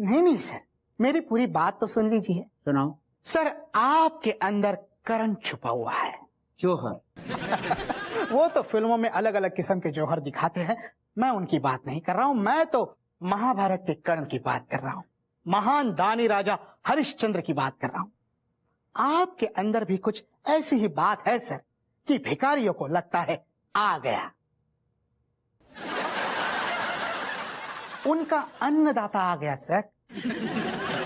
नहीं नहीं सर, मेरी पूरी बात तो सुन लीजिए। सुनाओ। सर, आपके अंदर करंट छुपा हुआ है। जौहर? वो तो फिल्मों में अलग अलग किस्म के जौहर दिखाते हैं, मैं उनकी बात नहीं कर रहा हूँ। मैं तो महाभारत के कर्ण की बात कर रहा हूँ, महान दानी राजा हरिश्चंद्र की बात कर रहा हूँ। आपके अंदर भी कुछ ऐसी ही बात है सर कि भिखारियों को लगता है आ गया, उनका अन्नदाता आ गया सर।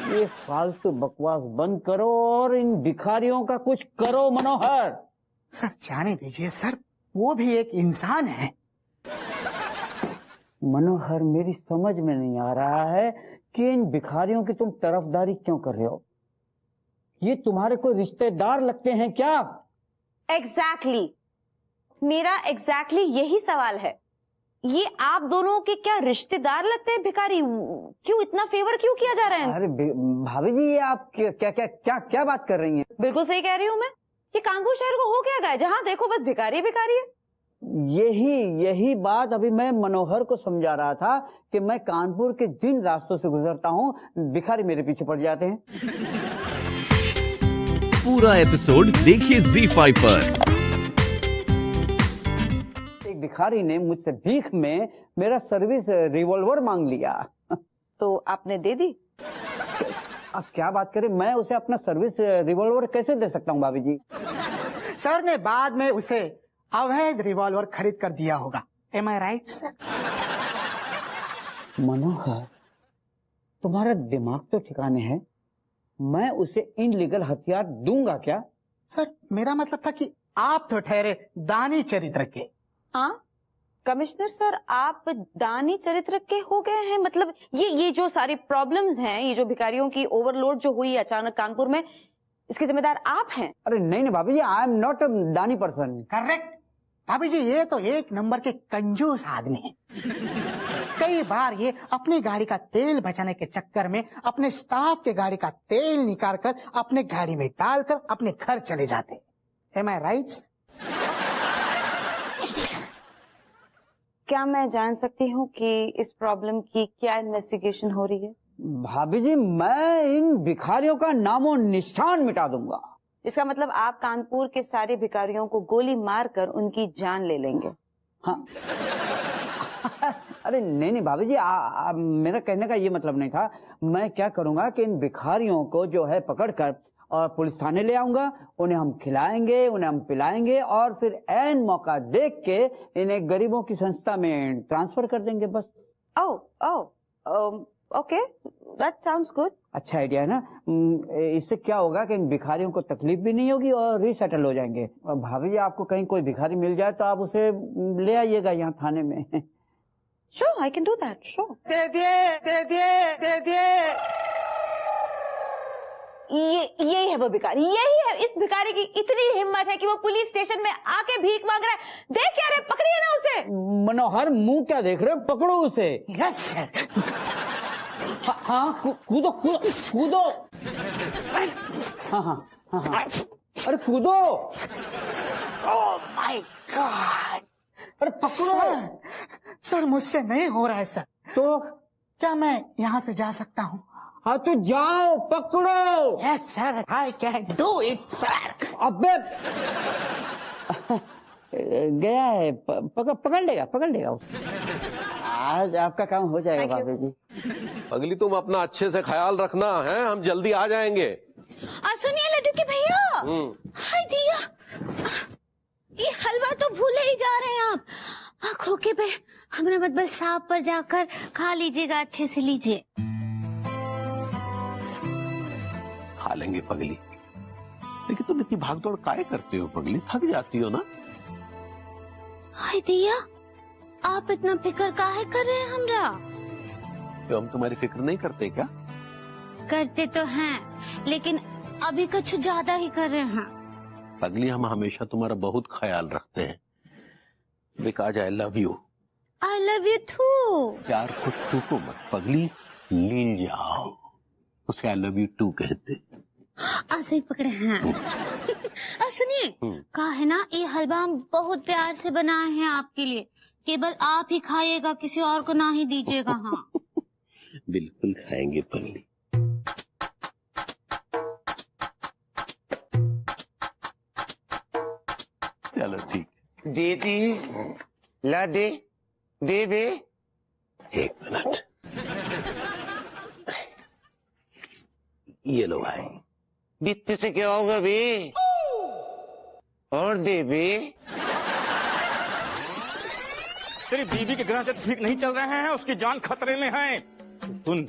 ये फालतू बकवास बंद करो और इन भिखारियों का कुछ करो मनोहर। सर जाने दीजिए सर, वो भी एक इंसान है। मनोहर, मेरी समझ में नहीं आ रहा है कि इन भिखारियों की तुम तरफदारी क्यों कर रहे हो। ये तुम्हारे कोई रिश्तेदार लगते हैं क्या? एग्जैक्टली, मेरा एग्जैक्टली यही सवाल है। ये आप दोनों के क्या रिश्तेदार लगते हैं भिखारी? क्यों इतना फेवर क्यों किया जा रहा है? अरे भाभी जी, ये आप क्या बात कर रही हैं? बिल्कुल सही कह रही हूँ मैं। ये कानपुर शहर को हो क्या गया, जहाँ देखो बस भिखारी भिखारी है। यही बात अभी मैं मनोहर को समझा रहा था कि मैं कानपुर के जिन रास्तों से गुजरता हूँ, भिखारी मेरे पीछे पड़ जाते हैं। पूरा एपिसोड देखिए ZEE5 पर। एक भिखारी ने मुझसे भीख में मेरा सर्विस रिवॉल्वर मांग लिया। तो आपने दे दी? अब क्या बात करें, मैं उसे अपना सर्विस रिवॉल्वर कैसे दे सकता हूँ भाभी जी? सर ने बाद में उसे अवैध रिवॉल्वर खरीद कर दिया होगा। एम आई राइट सर? मनोहर, तुम्हारा दिमाग तो ठिकाने है। मैं उसे इनलीगल हथियार दूंगा क्या? सर मेरा मतलब था कि आप तो ठहरे दानी चरित्र के। हाँ कमिश्नर सर, आप दानी चरित्र के हो गए हैं? मतलब ये जो सारी प्रॉब्लम्स हैं, ये जो भिखारियों की ओवरलोड जो हुई अचानक कानपुर में, इसके जिम्मेदार आप हैं? अरे नहीं भाभी जी, आई एम नॉट अ दानी पर्सन। करेक्ट भाभी जी, ये तो एक नंबर के कंजूस आदमी है। कई बार ये अपनी गाड़ी का तेल बचाने के चक्कर में अपने स्टाफ के गाड़ी का तेल निकाल कर अपने गाड़ी में डालकर अपने घर चले जाते। एम आई राइट? क्या मैं जान सकती हूँ कि इस प्रॉब्लम की क्या इन्वेस्टिगेशन हो रही है? भाभी जी, मैं इन भिखारियों का नामो निशान मिटा दूंगा। इसका मतलब आप कानपुर के सारे भिखारियों को गोली मारकर उनकी जान ले लेंगे? हाँ। अरे नहीं भाभी जी, मेरा कहने का ये मतलब नहीं था। मैं क्या करूंगा कि इन भिखारियों को जो है पकड़कर और पुलिस थाने ले आऊंगा, उन्हें हम खिलाएंगे, उन्हें हम पिलाएंगे और फिर ऐन मौका देख के इन्हें गरीबों की संस्था में ट्रांसफर कर देंगे बस। Okay, that sounds good. अच्छा आइडिया है ना? इससे क्या होगा कि इन भिखारियों को तकलीफ भी नहीं होगी और रीसेटल हो जाएंगे। और भाभी जी, आपको कहीं कोई भिखारी मिल जाए तो आप उसे ले आइएगा यहाँ थाने में। Sure, I can do that. Sure. दे दिए। यही है वो भिखारी, यही है। इस भिखारी की इतनी हिम्मत है कि वो पुलिस स्टेशन में आके भीख मांग रहा है। देख क्या रहे, पकड़िए ना उसे। मनोहर, मुंह क्या देख रहे हो? पकड़ो उसे। Yes sir. हाँ, कूदो। हाँ। अरे कूदो। Oh my God. अरे पकड़ो। सर मुझसे नहीं हो रहा है सर। तो क्या मैं यहाँ से जा सकता हूँ? हाँ तो जाओ, पकड़ो। Yes sir, I can do it sir. अबे गया है, पकड़ लेगा। आज आपका काम हो जाएगा भाभी जी। अगली तुम अपना अच्छे से ख्याल रखना है, हम जल्दी आ जाएंगे। सुनिए लड्डू के भैया, हाय दिया, ये हलवा तो भूले ही जा रहे हैं आप। खोके पे हमरा मतलब साहब पर जाकर खा लीजिएगा, अच्छे से लीजिए। खा लेंगे पगली, लेकिन तुम इतनी भागदौड़ काहे करते हो पगली? थक जाती हो ना? हाय दिया, आप इतना फिक्र काहे कर रहे हैं हमरा? तो हम तुम्हारी फिक्र नहीं करते क्या? करते तो हैं, लेकिन अभी कुछ ज्यादा ही कर रहे हैं। पगली, हम हमेशा तुम्हारा बहुत ख्याल रखते हैं। Because I love you. I love you too. प्यार को थूको मत पगली, लील जाओ, उसे आई लव यू टू कहते। ऐसे ही पकड़े हैं। सुनिए, कहा है ना, ये हलवा हम बहुत प्यार से बनाए हैं आपके लिए, केवल आप ही खाइएगा, किसी और को ना ही दीजिएगा। हाँ बिल्कुल खाएंगे पगली। चलो ठीक। दे दी, ला दे, दे बे। एक मिनट, ये लो भाई। बित्ते से क्या होगा बे? और दे बे। तेरी बीवी के ग्रह से ठीक नहीं चल रहे हैं, उसकी जान खतरे में है। सुन,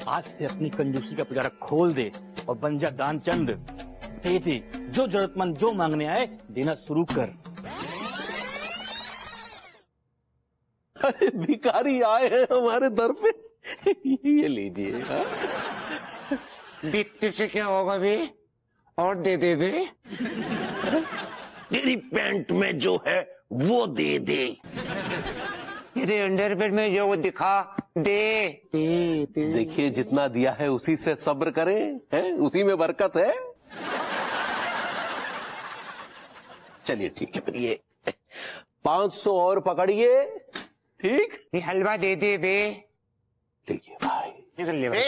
आज से अपनी कंजूसी का पिटारा खोल दे और बन जा दानचंद। दे दे, जो जरूरतमंद जो मांगने आए देना शुरू कर। अरे भिखारी आए हैं हमारे दर पे, ये लीजिए। हाँ? बित्ते से क्या होगा बे? और दे दे बे। तेरी पैंट में जो है वो दे दे। तेरे अंडरवेयर में जो वो दिखा दे। दे दे। देखिए जितना दिया है उसी से सब्र करें, हैं? उसी में बरकत है। चलिए ठीक है, फिर ये 500 और पकड़िए। ठीक, ये हलवा दे दे बे। देखिए भाई। निकल ले भाई।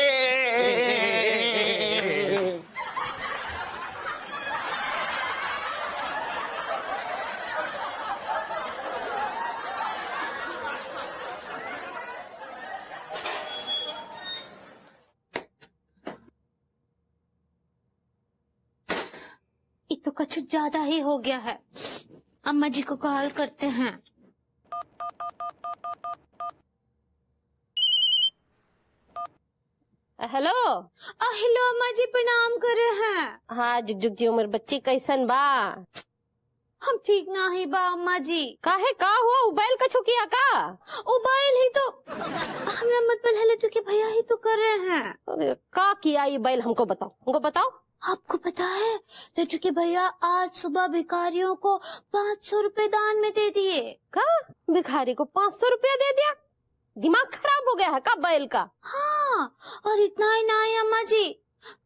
ये तो कुछ ज्यादा ही हो गया है। अम्मा जी को कॉल करते हैं। हेलो। हेलो अम्मा जी, प्रणाम कर रहे हैं। हाँ, जुग जुग जी उम्र बच्ची कैसन बा? हम ठीक ना ही बा अम्मा जी। काहे का हुआ? उबाइल कछु किया का? उबाइल ही तो हमरा मतलब है लड्डू के भैया ही तो कर रहे हैं। अरे, का किया ये बैल? हमको बताओ। आपको पता है लड्डू के भैया आज सुबह भिखारियों को 500 रुपए दान में दे दिए। का? भिखारी को 500 रुपया दे दिया? दिमाग खराब हो गया है का बैल का? हाँ, और इतना ही नहीं अम्मा जी,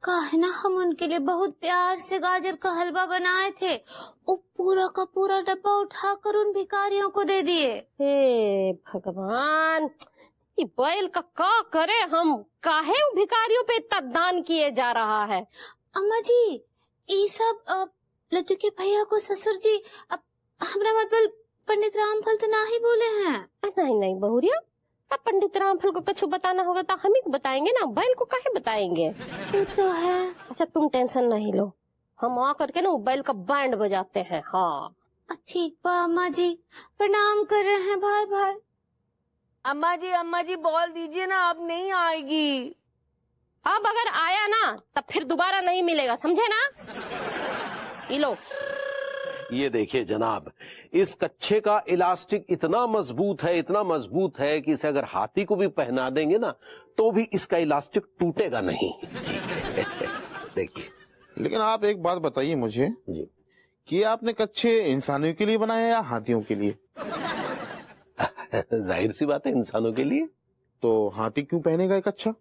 काहे ना हम उनके लिए बहुत प्यार से गाजर का हलवा बनाए थे, वो पूरा का पूरा डब्बा उठाकर उन भिखारियों को दे दिए। हे भगवान, ये बैल का करे हम? काहे उन भिखारियों पे इतना दान किए जा रहा है? अम्मा जी, ये सब लड्डू के भैया को ससुर जी हमरा मतलब पंडित रामफल तो ना ही बोले हैं। नहीं बहुरिया, अब पंडित रामफल को कुछ बताना होगा तो हम ही को बताएंगे ना, बैल को काहे बताएंगे? वो तो है। अच्छा तुम टेंशन नहीं लो, हम आ करके ना बैल का बैंड बजाते हैं। हाँ ठीक बा अम्मा जी, प्रणाम कर रहे हैं भाई भाई। अम्मा जी बोल दीजिए ना, अब नहीं आएगी। अब अगर आया ना तब फिर दोबारा नहीं मिलेगा, समझे ना? ये लो। ये देखिए जनाब, इस कच्छे का इलास्टिक इतना मजबूत है कि इसे अगर हाथी को भी पहना देंगे ना तो भी इसका इलास्टिक टूटेगा नहीं। देखिए। लेकिन आप एक बात बताइए मुझे जी, कि आपने कच्छे इंसानों के लिए बनाए या हाथियों के लिए? जाहिर सी बात है इंसानों के लिए। तो हाथी क्यों पहनेगा एक कच्छा?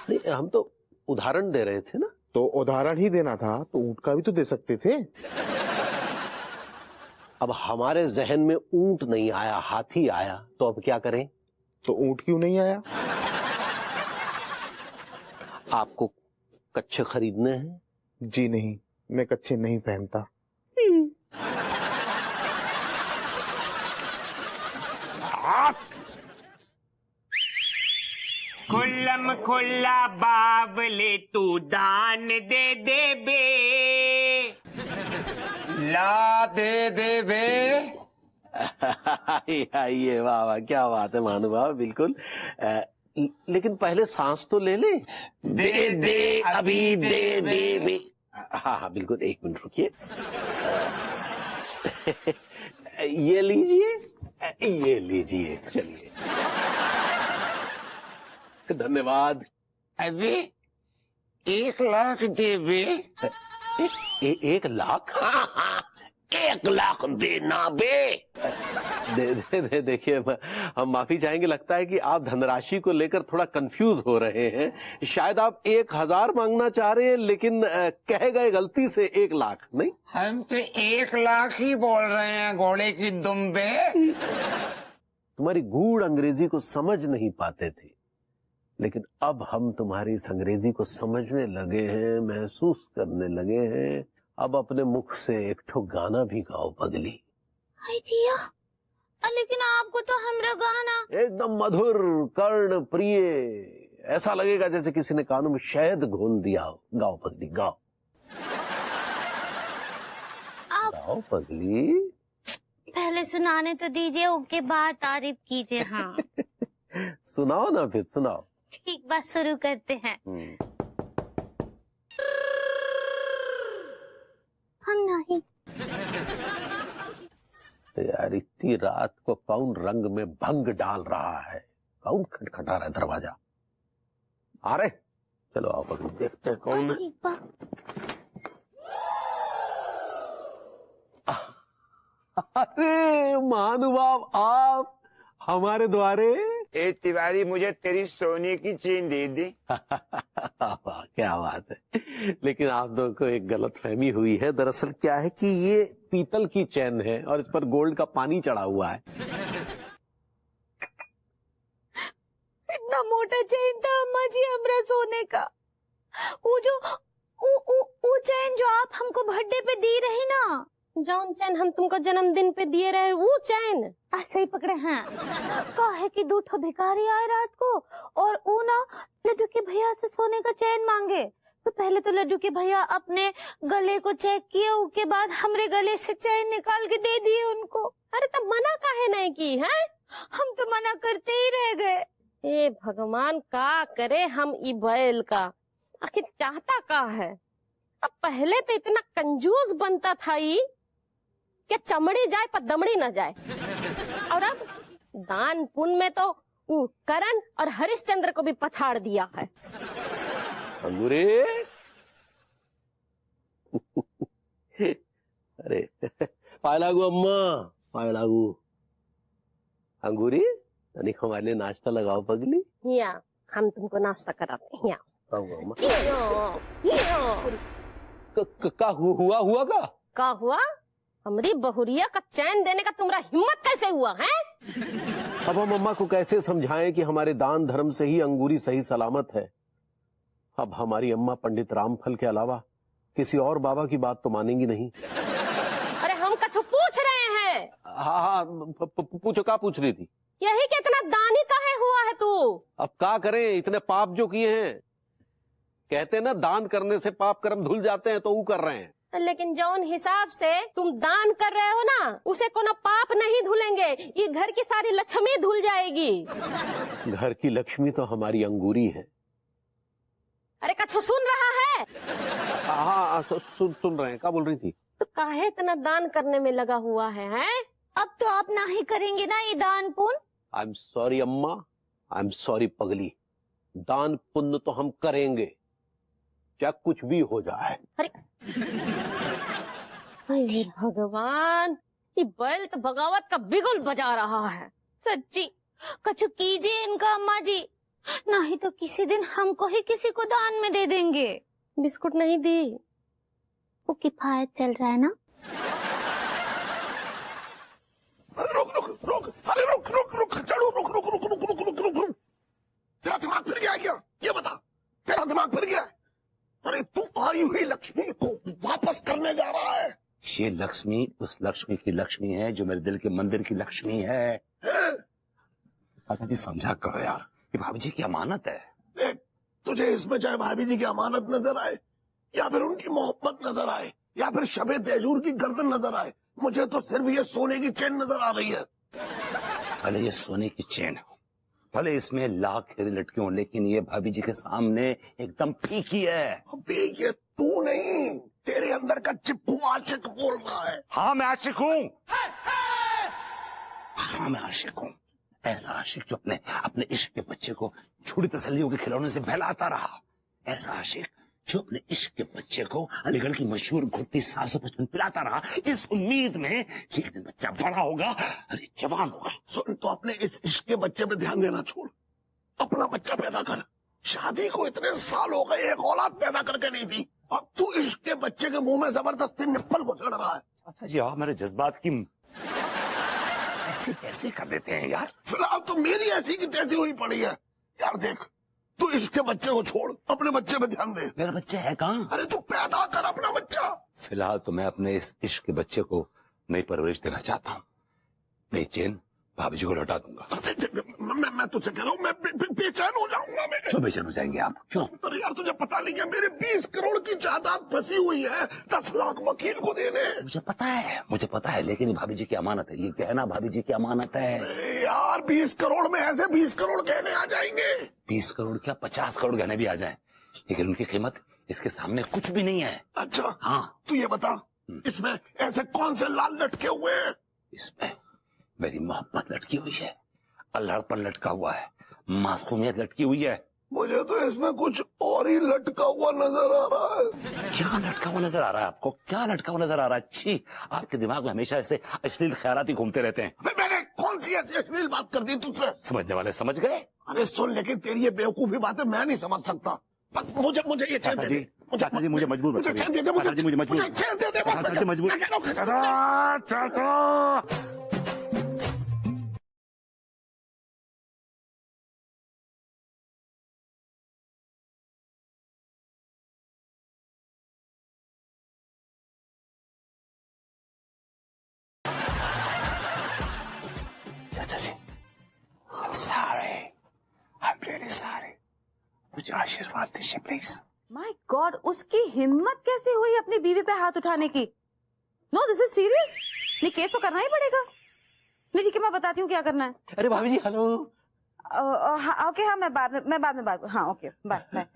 नहीं, हम तो उदाहरण दे रहे थे ना। तो उदाहरण ही देना था तो ऊंट का भी तो दे सकते थे। अब हमारे जहन में ऊंट नहीं आया, हाथी आया, तो अब क्या करें? तो ऊंट क्यों नहीं आया? आपको कच्छे खरीदने हैं? जी नहीं, मैं कच्छे नहीं पहनता। खुल्लम खुल्ला बावले तू दान दे दे बे। ला दे दे बे। आइए, वाह वाह, क्या बात है महानुभाव, बिल्कुल। लेकिन पहले सांस तो ले ले। दे दे अभी दे दे बे। हाँ बिल्कुल, एक मिनट रुकिए। ये लीजिए, चलिए। धन्यवाद। अबे 1 लाख दे बे। 1 लाख? 1 लाख देना बे। देखिए, हम माफी चाहेंगे, लगता है कि आप धनराशि को लेकर थोड़ा कंफ्यूज हो रहे हैं। शायद आप 1000 मांगना चाह रहे हैं, लेकिन कह गए गलती से 1 लाख। नहीं, हम तो 1 लाख ही बोल रहे हैं, घोड़े की दुम बे। तुम्हारी गूढ़ अंग्रेजी को समझ नहीं पाते थे, लेकिन अब हम तुम्हारी इस अंग्रेजी को समझने लगे हैं, महसूस करने लगे हैं। अब अपने मुख से एक ठो गाना भी गाओ पगली। हाय दिया, लेकिन आपको तो हमरा गाना एकदम मधुर, कर्ण प्रिय, ऐसा लगेगा जैसे किसी ने कानों में शहद घोल दिया हो। गाओ पगली, गाओ। गाओ पगली। पहले सुनाने तो दीजिए, उसके बाद तारीफ कीजिए। हाँ सुनाओ ना, फिर सुनाओ। ठीक, बात शुरू करते हैं। हम नहीं। यार इतनी रात को कौन रंग में भंग डाल रहा है? कौन खटखटा रहा है दरवाजा? आ रहे? चलो आओ पगली, देखते हैं कौन है। अरे महानुभाव, आप हमारे द्वारे। ए तिवारी, मुझे तेरी सोने की चेन दे दे। क्या बात है। लेकिन आप दोनों को एक गलतफहमी हुई है। दरअसल क्या है कि ये पीतल की चैन है और इस पर गोल्ड का पानी चढ़ा हुआ है। इतना मोटा चैन था अम्मा जी हमरा सोने का। वो चैन जो आप हमको बर्थडे पे दी रही ना, जौन चैन हम तुमको जन्मदिन पे दिए रहे, वो चैन ऐसे ही पकड़े हैं। कहे कि 2 ठो भिखारी आए रात को और वो ना लड्डू के भैया से सोने का चैन मांगे। तो पहले तो लड्डू के भैया अपने गले को चेक किए, उसके बाद हमरे गले से चैन निकाल के दे दिए उनको। अरे तब मना काहे नहीं की है? हम तो मना करते ही रह गए। ए भगवान, का करे हम ई बैल का, आखिर चाहता का है? अब पहले तो इतना कंजूस बनता था ई कि चमड़ी जाए पर दमड़ी न जाए, और अब दान पुण्य में तो वो करण और हरिश्चंद्र को भी पछाड़ दिया है। अंगूरी। अरे पाए लागू अम्मा, पाए लागू। अंगूरी, तनिक हमारे लिए नाश्ता लगाओ पगली। या हम तुमको नाश्ता कराते हैं। का हुआ का हुआ? हमारी बहुरिया का चैन देने का तुम्हारा हिम्मत कैसे हुआ है? अब हम अम्मा को कैसे समझाएं कि हमारे दान धर्म से ही अंगूरी सही सलामत है। अब हमारी अम्मा पंडित रामफल के अलावा किसी और बाबा की बात तो मानेंगी नहीं। अरे हम कछु पूछ रहे हैं। हाँ, पूछो। क्या पूछ रही थी? यही कि इतना दानी काहे हुआ है तू? अब क्या करें, इतने पाप जो किए हैं। कहते ना, दान करने से पाप कर्म धुल जाते हैं, तो वो कर रहे हैं। लेकिन जौन हिसाब से तुम दान कर रहे हो ना, उसे कोनो पाप नहीं धुलेंगे, ये घर की सारी लक्ष्मी धुल जाएगी। घर की लक्ष्मी तो हमारी अंगूरी है। अरे कछु सुन रहा है? हाँ, सुन रहे हैं। क्या बोल रही थी? तो काहे इतना दान करने में लगा हुआ है? अब तो आप ना ही करेंगे ना ये दान पुण्य? आई एम सॉरी अम्मा, आई एम सॉरी पगली। दान पुण्य तो हम करेंगे, चाहे कुछ भी हो जाए। अरे भगवान, ये बैल तो बगावत का बिगुल बजा रहा है। सच्ची कछु कीजिए इनका अम्मा जी, नहीं तो किसी दिन हमको ही किसी को दान में दे देंगे। बिस्कुट नहीं दी? वो किफायत चल रहा है ना। रुक चलो, रुक। तेरा दिमाग फिर गया क्या? ये बता, तेरा दिमाग फिर गया? अरे तू आई हुई लक्ष्मी को वापस करने जा रहा है। ये लक्ष्मी उस लक्ष्मी की लक्ष्मी है जो मेरे दिल के मंदिर की लक्ष्मी है। अच्छा जी, समझा करो यार, ये भाभी जी की अमानत है। देख, तुझे इसमें चाहे भाभी जी की अमानत नजर आए, या फिर उनकी मोहब्बत नजर आए, या फिर शबे तेजूर की गर्दन नजर आए, मुझे तो सिर्फ ये सोने की चेन नजर आ रही है। भले ये सोने की चेन हो, भले इसमें लाख हीरे लटके हों, लेकिन ये भाभी जी के सामने एकदम फीकी है। अबे ये तू नहीं, तेरे अंदर का चिप्पू आशिक बोल रहा है। हाँ मैं आशिक हूँ। हाँ मैं आशिक हूँ। ऐसा आशिक जो अपने इश्क के बच्चे को छुड़ी तसल्लियों के खिलौने से बहलाता रहा। ऐसा आशिक जो अपने इश्क के बच्चे को अलीगढ़ की मशहूर घुट्टी 755 पिलाता रहा, इस उम्मीद में कि एक दिन बच्चा बड़ा होगा, अरे जवान होगा। सुन, तो अपने इस इश्क के बच्चे पे ध्यान देना छोड़, अपना बच्चा पैदा कर। शादी को इतने साल हो गए, एक औलाद पैदा करके नहीं दी, अब तू इश्क के बच्चे के मुंह में जबरदस्ती निप्पल को चढ़ रहा है। अच्छा जी, आप मेरे जज्बात की ऐसे कैसे कर देते हैं यार? फिलहाल तो मेरी ऐसी की तैसी हुई पड़ी है। यार देख, तू इश्क के बच्चे को छोड़, अपने बच्चे पे ध्यान दे। मेरा बच्चा है कहाँ? अरे तू पैदा कर अपना बच्चा। फिलहाल तो मैं अपने इस इश्क के बच्चे को नई परवरिश देना चाहता हूँ। नई चेन भाभी जी को लौटा दूंगा। मैं तुझसे कह रहा हूँ, मैं बेचैन हो जाऊंगा। मैं क्यों बेचैन हो जाएंगे आप? क्यों? अरे यार तुझे पता नहीं क्या, मेरे 20 करोड़ की जायदाद फंसी हुई है, 10 लाख वकील को देने। मुझे पता है, लेकिन ये भाभी जी की अमानत है, ये गहना भाभी जी की अमानत है। यार 20 करोड़ में ऐसे 20 करोड़ गहने आ जाएंगे। 20 करोड़ क्या 50 करोड़ गहने भी आ जाए, लेकिन उनकी कीमत इसके सामने कुछ भी नहीं है। अच्छा हाँ, तू ये बता, इसमें ऐसे कौन से लाल लटके हुए हैं? इसमें मेरी मोहब्बत लटकी हुई है, अल्लाहपन लटका हुआ है, मासूमियत लटकी हुई है। मुझे तो इसमें कुछ और ही लटका हुआ नजर आ रहा है। क्या लटका हुआ नजर आ रहा है आपको? क्या लटका हुआ नजर आ रहा है? अच्छी, आपके दिमाग में हमेशा ऐसे अश्लील ख्यालात ही घूमते रहते हैं। मैंने कौन सी ऐसी अश्लील बात कर दी तुझसे? समझने वाले समझ गए। अरे सुन, लेकिन तेरी ये बेवकूफी बातें मैं नहीं समझ सकता। बस मुझे ये चैन दे दे। चाचा जी मुझे मजबूर मुझे चैन दे दे। चाचा जी मुझे मजबूर, चैन दे दे। चाचा जी मजबूर, चाचा। मुझे आशीर्वाद दीजिए प्लीज। माय गॉड, उसकी हिम्मत कैसे हुई अपनी बीवी पे हाथ उठाने की? No, this is serious. नहीं, केस तो करना ही पड़ेगा। नहीं ठीक है, मैं बताती हूँ क्या करना है। अरे भाभी जी हेलो। ओके, हाँ मैं बाद में बात। हाँ okay, bye.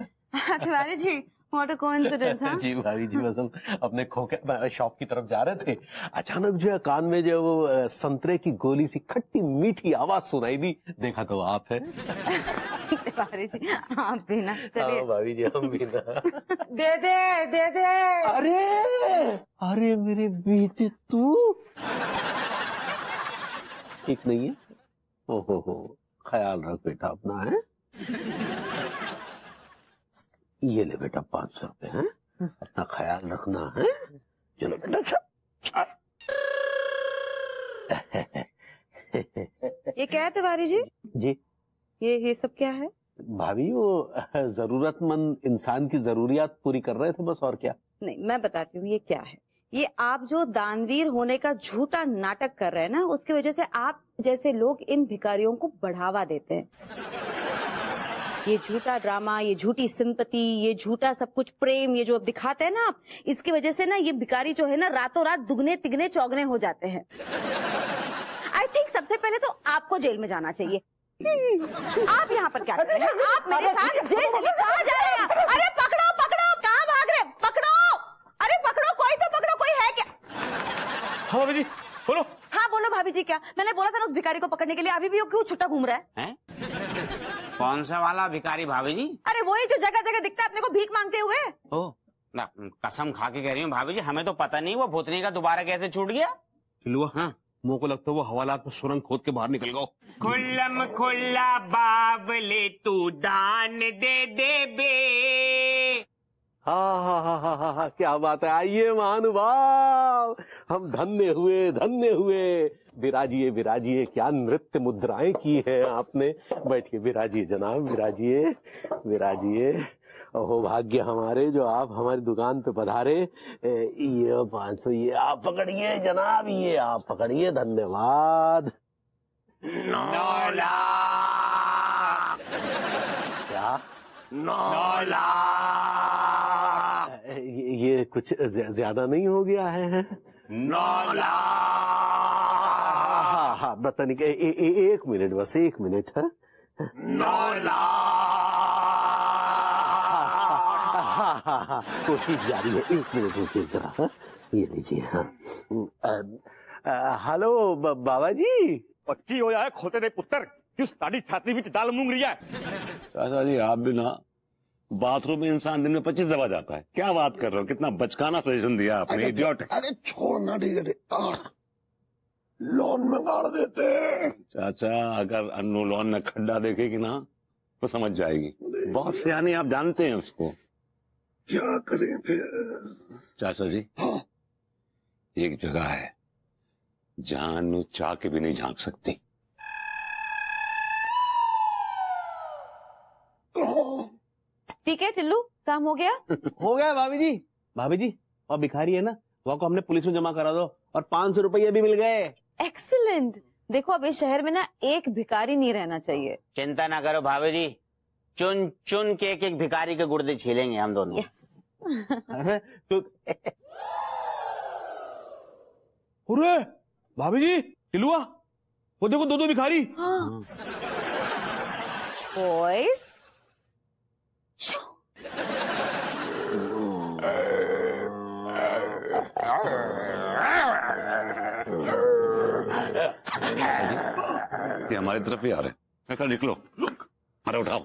Tiwari ji, what a coincidence. हाँ जी भाभी जी, बस हम अपने खोखे शॉप की तरफ जा रहे थे, अचानक जो है कान में जो वो संतरे की गोली सी खट्टी मीठी आवाज सुनाई दी, देखा तो आप है। तिवारी जी आप भी ना, चलिए। भाभी जी हम भी ना। दे दे। अरे मेरे बेटे तू ठीक नहीं है? ओहो, ख्याल रख बेटा अपना, है। ये ले बेटा 500 रुपए, हैं? अपना ख्याल रखना है। चलो बेटा। ये क्या है तिवारी जी? जी ये सब क्या है? भाभी वो जरूरतमंद इंसान की जरूरियात पूरी कर रहे थे बस, और क्या। नहीं, मैं बताती हूँ ये क्या है। ये आप जो दानवीर होने का झूठा नाटक कर रहे हैं ना, उसकी वजह से आप जैसे लोग इन भिखारियों को बढ़ावा देते हैं। ये झूठा ड्रामा, ये झूठी सिंपैथी, ये झूठा सब कुछ प्रेम, ये जो अब दिखाते हैं ना आप, इसकी वजह से ना ये भिखारी जो है ना रातों रात दुगने तिगने चौगने हो जाते हैं। आई थिंक सबसे पहले तो आपको जेल में जाना चाहिए। आप यहाँ पर क्या कर रहे हैं? आप मेरे साथ जेल चलिए। कहाँ जा रहे हैं? अरे पकड़ो, कहाँ भाग रहे? पकड़ो, अरे पकड़ो, कोई तो पकड़ो, कोई है क्या? हाँ भाभी जी बोलो। हाँ बोलो भाभी जी, क्या? मैंने बोला था ना उस भिखारी को पकड़ने के लिए, अभी भी वो क्यों छुट्टा घूम रहा है? कौन सा वाला भिखारी भाभी जी? अरे वही जो जगह जगह दिखता है अपने को भीख मांगते हुए। ओ, ना कसम खा के कह रही हूँ भाभी जी, हमें तो पता नहीं वो भूतनी का दोबारा कैसे छूट गया। हाँ, मुझे को लगता है वो हवालात में सुरंग खोद के बाहर निकल गया। खुल्लम खुल्ला बावले तू दान दे बे। हाँ, क्या बात है। आइए महानुभाव, हम धन्य हुए। विराजिए, क्या नृत्य मुद्राएं की हैं आपने। बैठिए, विराजिए जनाब, विराजिए। ओहो भाग्य हमारे जो आप हमारी दुकान पे पधारे। ये 500 ये आप पकड़िए जनाब, ये आप पकड़िए, धन्यवाद। 9 लाख। क्या? 9 लाख। ये कुछ ज्यादा नहीं हो गया है? 9 लाख। हाँ, बताने के 1 मिनट, बस 1 मिनट है। 9 लाख। हाँ, कोशिश जारी है, 1 मिनट रुकिए जरा। हाँ? ये लीजिए। हाँ, हेलो बाबा जी। पक्की हो जाए खोते रे पुत्र, क्यों साड़ी छाती में दाल मूंग रही है? चाचा जी आप भी ना, बाथरूम में इंसान दिन में 25 दफा जाता है, क्या बात कर रहे हो? कितना बचकाना सजेशन दिया आपने, इडियट। अरे छोड़ना, ठीक है, लोन में गाड़ देते हैं। चाचा अगर अन्नू लोन में खड्डा देखेगी ना तो समझ जाएगी, बहुत सियानी, आप जानते हैं उसको। क्या करें फिर? चाचा जी हाँ? एक जगह है जहां अन्नू चाह के भी नहीं झांक सकती। हाँ, ठीक है टिल्लू, काम हो गया? हो गया भाभी जी। भाभी जी, और भिखारी है ना, वो को हमने पुलिस में जमा करा दो और 500 रुपये भी मिल गए। एक्सीलेंट। देखो अब इस शहर में ना एक भिखारी नहीं रहना चाहिए। चिंता ना करो भाभी जी, चुन चुन के एक एक भिखारी के गुर्दे छीलेंगे हम दोनों। अरे तो अरे भाभी जी, टिलुआ, वो देखो 2 भिखारी। बॉयज, ये हमारी तरफ ही आ रहे हैं। कल निकलो, अरे उठाओ।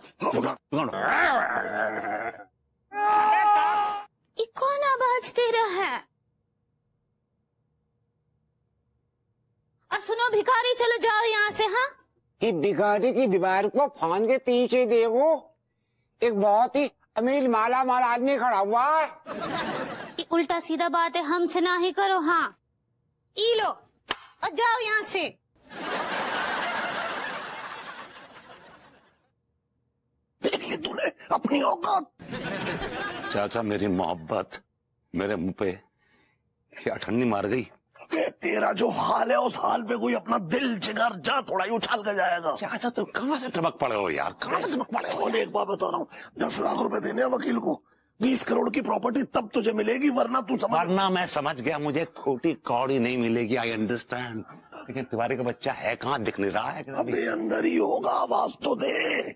ये कौन आवाज दे रहा है? और सुनो भिखारी, चलो जाओ यहाँ से। हाँ, कि भिखारी की दीवार को फान के पीछे देखो, एक बहुत ही अमीर माला माल आदमी खड़ा हुआ है। ये उल्टा सीधा बात है, हमसे ना ही करो। हाँ, ई लो और जाओ यहाँ से। देख ली तूने अपनी औकात। चाचा, मेरी मोहब्बत मेरे मुंह पे क्या ठंडी मार गई। तेरा जो हाल है, उस हाल पे कोई अपना दिल जिगर जा थोड़ा ही उछाल कर जाएगा। चाचा, तुम कहाँ से टपक पड़े हो यार, कहाँ से टपक पड़े हो? एक बार बता रहा हूँ, 10 लाख रुपए देने हैं वकील को, 20 करोड़ की प्रॉपर्टी तब तुझे मिलेगी, वरना तू समझ। वरना मैं समझ गया, मुझे खोटी कौड़ी नहीं मिलेगी। I understand. लेकिन तिवारी का बच्चा है कहाँ, दिख नहीं रहा है? अबे अंदर ही होगा, आवाज तो दे।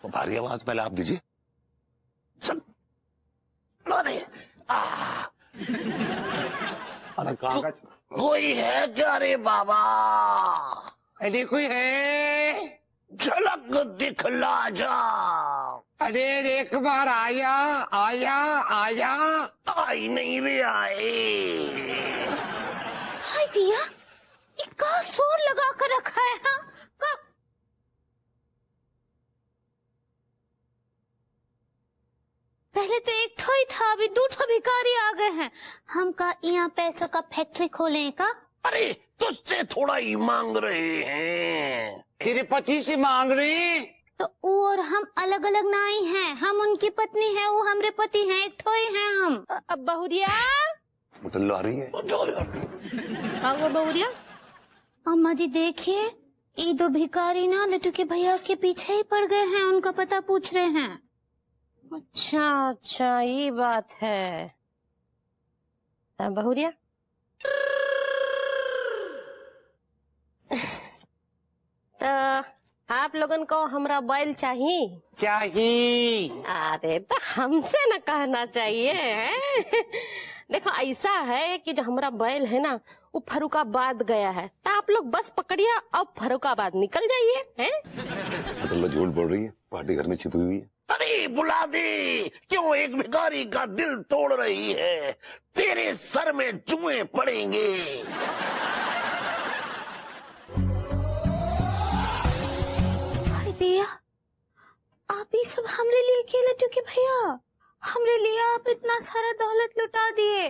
तो भारी आवाज पहले आप दीजिए। चल। अरे अरे कहाँ का? कोई है क्या रे बाबा? अरे कोई है? झलक दिखला जा। अरे एक बार आया आया आया, आई नहीं रे आए। हाय दिया, ये का शोर लगा कर रखा है? हाँ, पहले तो एक ठो ही था, अभी 2 ठो भिखारी आ गए हैं। हम का यहाँ पैसों का फैक्ट्री खोलें का? अरे तुझसे थोड़ा ही मांग रहे हैं। तेरे पति से मांग रहे हैं? तो वो और हम अलग अलग नहीं हैं। हम उनकी पत्नी है, वो हमारे पति हैं, एक ठो ही हैं हम। अब बहुरिया मुटल्लो आ रही है। हाँ वो बहुरिया। अम्मा जी देखिए, ये 2 भिखारी ना लट्टू के भैया के पीछे ही पड़ गए हैं, उनका पता पूछ रहे हैं। अच्छा अच्छा, ये बात है। बहुरिया, तो आप लोगन को हमरा बैल चाहिए? चाहिए। अरे तो हमसे न कहना चाहिए है? देखो ऐसा है कि जो हमारा बैल है ना, वो फरुखाबाद गया है, तो आप लोग बस पकड़िए, अब फरुखाबाद निकल जाइए। हैं? मुटल्लो झूठ बोल रही है, पार्टी घर में छिपी हुई है। अरे बुला दे, क्यों एक भिखारी का दिल तोड़ रही है? तेरे सर में जुए पड़ेंगे। भाई दिया, आप ही सब हमरे लिए किए लट्टू के भैया? हमरे लिए आप इतना सारा दौलत लुटा दिए।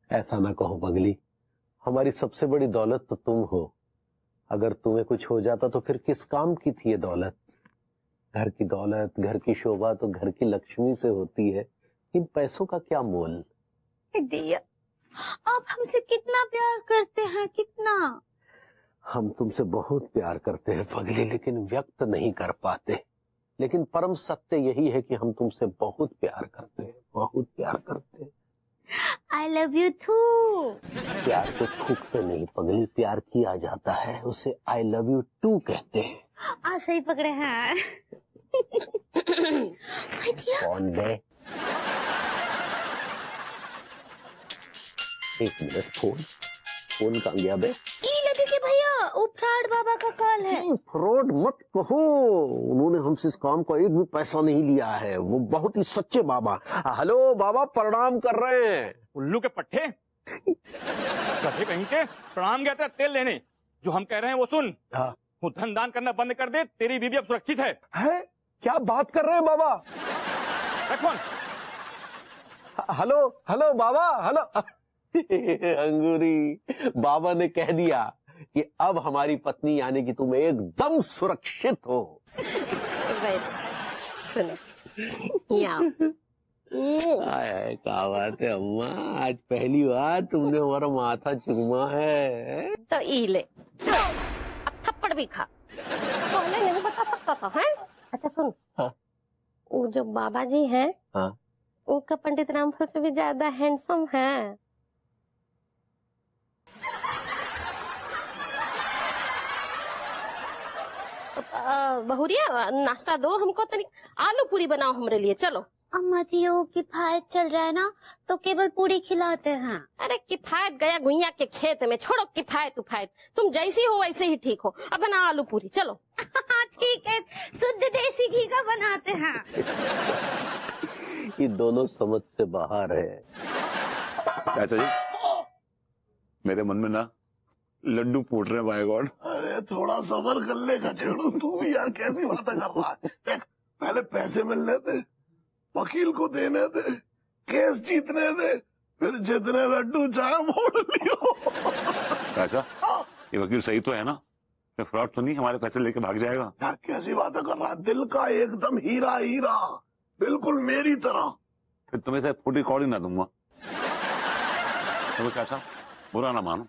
ऐसा ना कहो पगली, हमारी सबसे बड़ी दौलत तो तुम हो। अगर तुम्हें कुछ हो जाता तो फिर किस काम की थी ये दौलत? घर की दौलत, घर की शोभा तो घर की लक्ष्मी से होती है, इन पैसों का क्या मोल? दिया, आप हमसे कितना प्यार करते हैं, कितना। हम तुमसे बहुत प्यार करते हैं पगली, लेकिन व्यक्त नहीं कर पाते। लेकिन परम सत्य यही है कि हम तुमसे बहुत प्यार करते हैं, बहुत प्यार करते हैं। I love you too। प्यार को थूकते नहीं पगली, प्यार किया जाता है, उसे I love you too कहते हैं। सही पकड़े हैं। कौन बे? एक मिनट, फोन कहाँ गया बे? लड्डू के भैया, वो फ्रॉड बाबा का कॉल है। फ्रॉड मत कहो, उन्होंने हमसे इस काम का एक भी पैसा नहीं लिया है, वो बहुत ही सच्चे बाबा। हेलो बाबा, प्रणाम कर रहे हैं। उल्लू के पट्टे कभी कहीं के प्रणाम गया था तेल लेने, जो हम कह रहे हैं वो सुन। हाँ। वो धन दान करना बंद कर दे, तेरी बीवी अब सुरक्षित है। क्या बात कर रहे हैं बाबा? फोन। हेलो हेलो बाबा, हेलो। अंगूरी, बाबा ने कह दिया कि अब हमारी पत्नी यानी कि तुम एकदम सुरक्षित हो। सुनो यहाँ आय क्या बात है अम्मा, आज पहली बार तुमने हमारा माथा चूमा है। तो ई ले, अब थप्पड़ भी खा। पहले नहीं बता सकता था, हैं? अच्छा सुन, हाँ। वो जो बाबा जी हैं, हाँ। उनका पंडित रामफल से भी ज्यादा हैंडसम है। बहुरिया नाश्ता दो हमको, तनी आलू पूरी बनाओ हमरे लिए, चलो। अम्मा जी वो किफायत चल रहा है ना, तो केवल पूरी खिलाते हैं। अरे किफायत गया गुइया के खेत में, छोड़ो किफायत उफायत, तुम जैसी हो वैसे ही ठीक हो। अब बना आलू पूरी, चलो। ठीक है, शुद्ध देसी घी का बनाते हैं। ये दोनों समझ से बाहर है। चाचा जी, मेरे मन में ना लड्डू फूट रहे हैं, बाय गॉड। अरे थोड़ा सबर कर ले खचेड़ू, तू भी यार कैसी बातें कर रहा है। देख, पहले पैसे मिलने दे, वकील को देने दे, केस जीतने दे, फिर जितने लड्डू चाहे मोड़ लियो। चाचा, ये वकील सही तो है ना? फ्रॉड तो नहीं, हमारे पैसे लेके भाग जाएगा? यार कैसी बातें कर रहा है, दिल का एकदम हीरा हीरा, बिल्कुल मेरी तरह। फिर तुम्हें से फूटी कौड़ी ना दूंगा। तो चाचा बुरा ना मानो,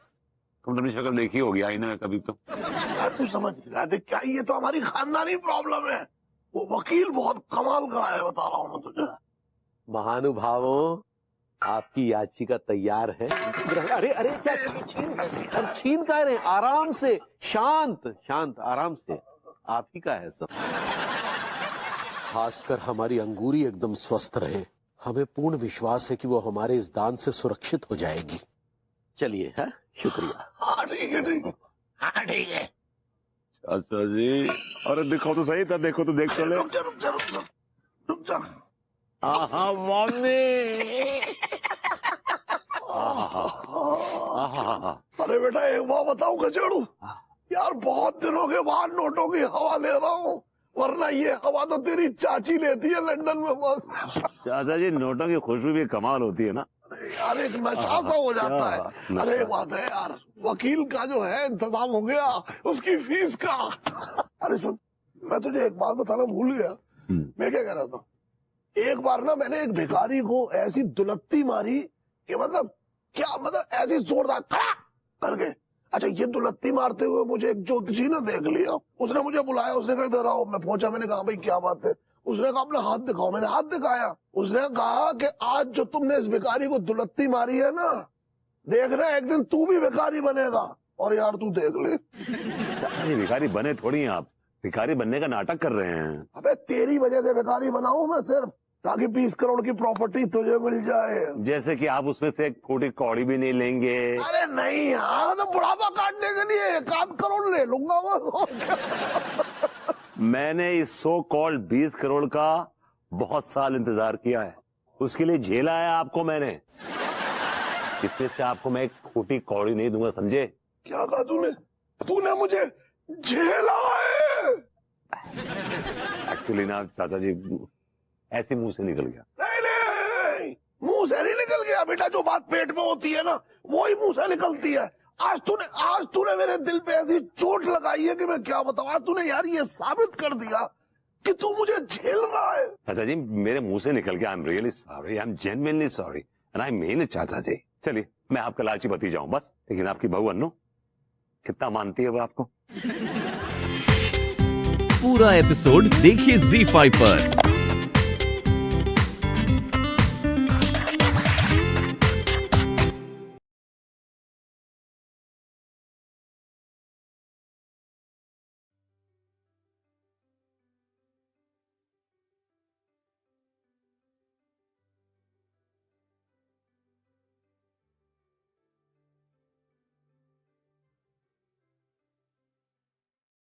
तुमने अपनी शक्ल देखी होगी आईने में कभी तो। यार तू समझ रहा है क्या, ये तो हमारी खानदानी प्रॉब्लम है। वो वकील बहुत कमाल का है, बता रहा हूँ मैं तुझे। महानुभावों, आपकी याचिका तैयार है। अरे अरे क्या छीन कह रहे हैं? आराम से, शांत शांत, आराम से। आप ही का है सब। खासकर हमारी अंगूरी एकदम स्वस्थ रहे, हमें पूर्ण विश्वास है कि वो हमारे इस दान से सुरक्षित हो जाएगी। चलिए, है शुक्रिया। हाँ ठीक है, ठीक है, हाँ ठीक है। अच्छा जी, अरे देखो तो सही था, देखो तो देख चले। रुक जा, रुक जा, रुक जा, रुक जा। हाँ मम्मी। अरे बेटा एक बात बताऊं खचेड़ू, यार बहुत दिनों के बाद नोटों की हवा ले रहा हूँ, वरना ये हवा तो तेरी चाची लेती है लंदन में बस। चाचा जी, नोटों की खुशबू भी कमाल होती है ना? यार एक नशा सा हो जाता है। अरे एक बात है यार, वकील का जो है इंतजाम हो गया, उसकी फीस का। अरे सुन, मैं तुझे एक बात बताना भूल गया। मैं क्या कह रहा था, एक बार ना मैंने एक भिखारी को ऐसी दुलत्ती मारी कि मतलब क्या, मतलब ऐसी जोरदार खड़ा करके। अच्छा, ये दुलत्ती मारते हुए मुझे एक ज्योतिषी ने देख लिया, उसने मुझे बुलाया, उसने कहा इधर आओ। मैं पहुंचा, मैंने कहा भाई क्या बात है? उसने कहा अपना हाथ दिखाओ। मैंने हाथ दिखाया, उसने कहा कि आज जो तुमने इस भिखारी को दुलत्ती मारी है ना, देखना एक दिन तू भी भिखारी बनेगा। और यार तू देख ले। भिखारी बने थोड़ी हैं आप, भिखारी बनने का नाटक कर रहे हैं। अबे तेरी वजह से भिखारी बनाऊं मैं सिर्फ, ताकि 20 करोड़ की प्रॉपर्टी तुझे मिल जाए। जैसे कि आप उसमें से एक फूटी कौड़ी भी नहीं लेंगे? अरे नहीं यार, मैं तो बुढ़ापा काटने के लिए 1 करोड़ ले लूंगा मैं। मैंने इस सो कॉल्ड 20 करोड़ का बहुत साल इंतजार किया है, उसके लिए झेला है आपको मैंने। इसमें से आपको मैं एक फूटी कौड़ी नहीं दूंगा, समझे? क्या कहा तूने? तूने मुझे झेला है? एक्चुअली ना चाचा जी, ऐसे मुंह से निकल गया। नहीं नहीं, मुंह से नहीं निकल गया बेटा, जो बात पेट में होती है ना वो ही मुंह से निकलती है। आज तूने मेरे दिल पे ऐसी चोट लगाई है कि मैं क्या बताऊं। आज तूने यार ये साबित कर दिया कि तू मुझे झेल रहा है। चाचा जी, मेरे मुंह से निकल गया। I am really sorry, I am genuinely sorry and I mean it चाचा जी। चलिए, मैं आपका लालची भतीजा हूं बस, लेकिन आपकी बहू अन्नू कितना मानती है वो आपको। पूरा एपिसोड देखिए ZEE5 पर।